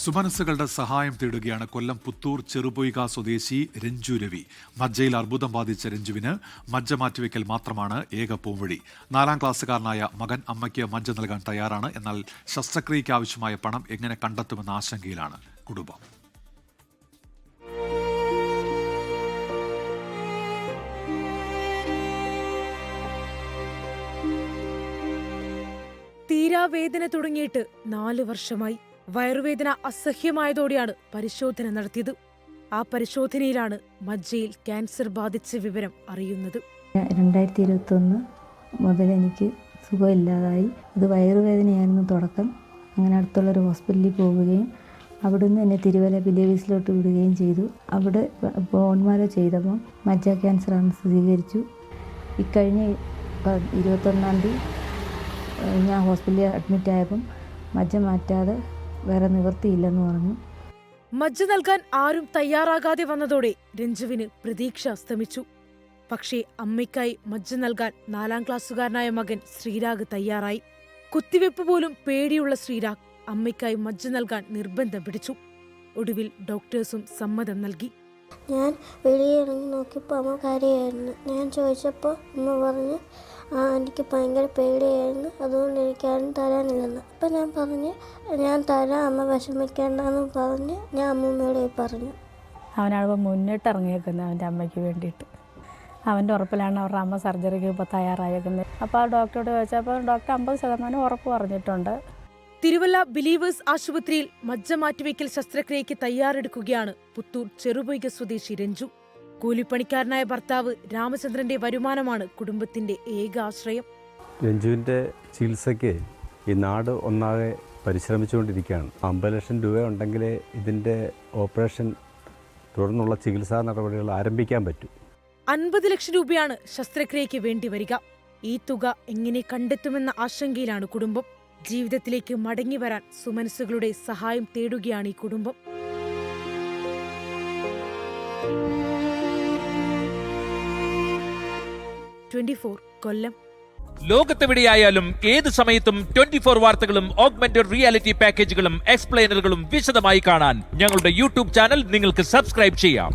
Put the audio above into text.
സുമനസ്സുകളുടെ സഹായം തേടുകയാണ് കൊല്ലം പുത്തൂർ ചെറുപൊയ്ക സ്വദേശി രഞ്ജു രവി. മജ്ജയിൽ അർബുദം ബാധിച്ച രഞ്ജുവിന് മജ്ജ മാറ്റിവെക്കൽ മാത്രമാണ് ഏക പോംവഴി. 4ാം ക്ലാസ്സുകാരനായ മകൻ അമ്മയ്ക്ക് മജ്ജ നൽകാൻ തയ്യാറാണ്. എന്നാൽ ശസ്ത്രക്രിയയ്ക്ക് ആവശ്യമായ പണം എങ്ങനെ കണ്ടെത്തുമെന്ന ആശങ്കയിലാണ് കുടുംബം. തീരാവേദന തുടങ്ങിയിട്ട് 4 വർഷമായി. വയറുവേദന അസഹ്യമായതോടെയാണ് പരിശോധന നടത്തിയത്. ആ പരിശോധനയിലാണ് മജ്ജയിൽ ക്യാൻസർ ബാധിച്ച വിവരം അറിയുന്നത്. 2021 മുതൽ എനിക്ക് സുഖമില്ലാതായി. അത് വയറുവേദനയായിരുന്നു തുടക്കം. അങ്ങനെ അടുത്തുള്ളൊരു ഹോസ്പിറ്റലിൽ പോവുകയും അവിടുന്ന് എന്നെ തിരുവല്ല ബിലീവേഴ്സിലോട്ട് വിടുകയും ചെയ്തു. അവിടെ ബോൺമാരോ ചെയ്തപ്പോൾ മജ്ജ ക്യാൻസറാണെന്ന് സ്ഥിരീകരിച്ചു. ഇക്കഴിഞ്ഞ 21-ാം തീയതി ഞാൻ ഹോസ്പിറ്റലിൽ അഡ്മിറ്റായപ്പം മജ്ജ മാറ്റാതെ വേറെ നിവൃത്തിയില്ലെന്ന് പറഞ്ഞു. മജ്ജ നൽകാൻ ആരും തയ്യാറാകാതെ വന്നതോടെ രഞ്ജുവിന് പ്രതീക്ഷ അസ്തമിച്ചു. പക്ഷേ അമ്മയ്ക്കായി മജ്ജ നൽകാൻ 4ാം ക്ലാസ്സുകാരനായ മകൻ ശ്രീരാഗ് തയ്യാറായി. കുത്തിവെപ്പ് പോലും പേടിയുള്ള ശ്രീരാഗ് അമ്മയ്ക്കായി മജ്ജ നൽകാൻ നിർബന്ധം പിടിച്ചു. ഒടുവിൽ ഡോക്ടേഴ്സും സമ്മതം നൽകി. ഞാൻ വെളിയിറങ്ങി നോക്കിയപ്പോൾ അമ്മ കരയായിരുന്നു. ഞാൻ ചോദിച്ചപ്പോൾ അമ്മ പറഞ്ഞു എനിക്ക് ഭയങ്കര പേടിയായിരുന്നു, അതുകൊണ്ട് എനിക്കാരും തരാനില്ലെന്ന്. അപ്പം ഞാൻ പറഞ്ഞു ഞാൻ തരാം, അമ്മ വിഷമിക്കേണ്ടെന്ന് പറഞ്ഞ് ഞാൻ അമ്മൂമ്മയോട് പറഞ്ഞു. അവനാണിപ്പോൾ മുന്നിട്ട് ഇറങ്ങിയേക്കുന്നത് അവൻ്റെ അമ്മയ്ക്ക് വേണ്ടിയിട്ട്. അവൻ്റെ ഉറപ്പിലാണ് അവരുടെ അമ്മ സർജറിക്ക് ഇപ്പോൾ തയ്യാറായേക്കുന്നത്. അപ്പോൾ ആ ഡോക്ടറോട് ചോദിച്ചപ്പോൾ ഡോക്ടർ 50% ഉറപ്പ് പറഞ്ഞിട്ടുണ്ട്. തിരുവല്ല ബിലീവേഴ്സ് ആശുപത്രിയിൽ മജ്ജ മാറ്റിവെക്കൽ ശസ്ത്രക്രിയയ്ക്ക് തയ്യാറെടുക്കുകയാണ് പുത്തൂർ ചെറുപൊയ്ക സ്വദേശി രഞ്ജു. കൂലിപ്പണിക്കാരനായ ഭർത്താവ് രാമചന്ദ്രന്റെ വരുമാനമാണ് കുടുംബത്തിന്റെ ഏക ആശ്രയം. രഞ്ജുവിൻ്റെ ചികിത്സയ്ക്ക് ഈ നാട് ഒന്നാകെ പരിശ്രമിച്ചുകൊണ്ടിരിക്കുകയാണ്. 50 ലക്ഷം രൂപ ഉണ്ടെങ്കിലേ ഇതിൻ്റെ ഓപ്പറേഷൻ തുടർന്നുള്ള ചികിത്സാ നടപടികൾ ആരംഭിക്കാൻ പറ്റൂ. 50 ലക്ഷം രൂപയാണ് ശസ്ത്രക്രിയയ്ക്ക് വേണ്ടി വരിക. ഈ തുക എങ്ങനെ കണ്ടെത്തുമെന്ന ആശങ്കയിലാണ് കുടുംബം. ജീവിതത്തിലേക്ക് മടങ്ങിവരാൻ സുമനസ്സുകളുടെ സഹായം തേടുകയാണ് ഈ കുടുംബം. കൊല്ലം. ലോകത്തെവിടെയായാലും ഏത് സമയത്തും 24 വാർത്തകളും ഓഗ്മെന്റഡ് റിയാലിറ്റി പാക്കേജുകളും എക്സ്പ്ലെയിനറുകളും വിശദമായി കാണാൻ ഞങ്ങളുടെ യൂട്യൂബ് ചാനൽ നിങ്ങൾക്ക് സബ്സ്ക്രൈബ് ചെയ്യാം.